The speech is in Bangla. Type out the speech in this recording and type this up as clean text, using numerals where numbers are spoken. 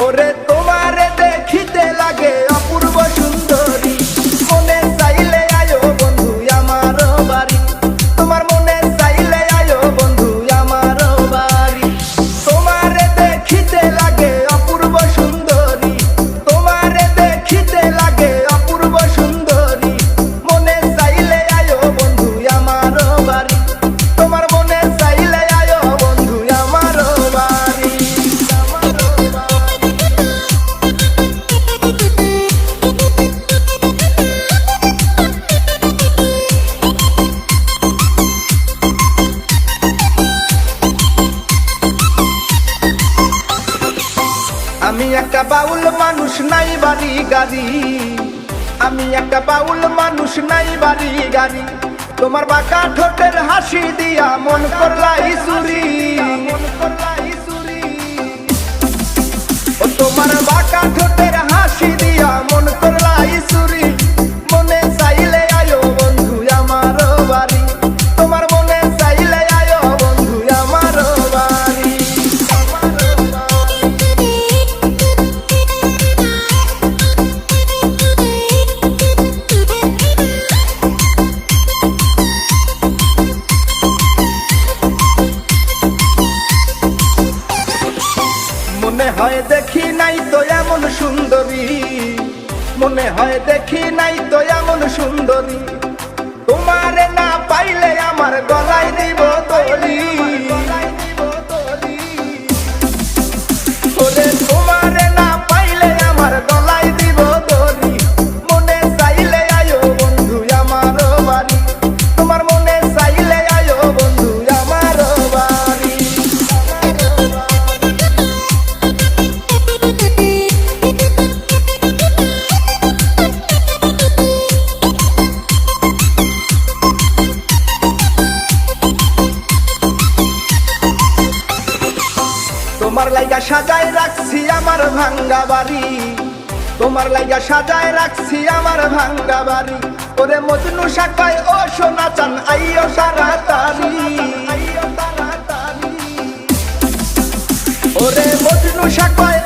ওরে তোমারে দেখিতে লাগে অপূর্ব সুন্দরী, মনে চাইলে আয়ো বন্ধু আমার বাড়ি, তোমার মনে চাইলে আয়ো বন্ধু আমার বাড়ি। তোমারে দেখিতে লাগে অপূর্ব সুন্দরী, তোমারে দেখিতে লাগে অপূর্ব সুন্দরী, মনে চাইলে আয়ো বন্ধু আমার বাড়ি, তোমার মনে চাইলে আয়ো বন্ধু আমার বাড়ি। আমি একটা বাউল মানুষ নাই বাড়ি গাড়ি, আমি একটা বাউল মানুষ নাই বাড়ি গাড়ি, তোমার বাঁকা ঠোঁটের হাসি দিয়া মন করলাই চুরি, ও তোমার বাঁকা ঠোঁটের হাসি দিয়া মন করলাই চুরি, মনে চাইলে আয়ো বন্ধু আমার বাড়ি, তোমার মনে চাইলে আয়ো বন্ধু আমার বাড়ি। মনে হয় দেখি নাই তো এমন সুন্দরী, মনে হয় দেখি নাই তো এমন সুন্দরী, তোমারে না পাইলে আমার গলায় দিব দড়ি, ওরে তোমারে না পাইলে আমার গলায় দিব দড়ি, মনে চাইলে আয়ো বন্ধু আমার বাড়ি, তোমার মনে চাইলে আয়ো বন্ধু আমার বাড়ি। তোমার লাইগা সাজায় রাখছি আমার ভাঙ্গা বাড়ি, তোমার লাইগা সাজায় রাখছি আমার ভাঙ্গা বাড়ি, ওরে মজনু শাখায় ও সোনা চান আইও তাড়াতাড়ি, ওরে মজনু শাখায়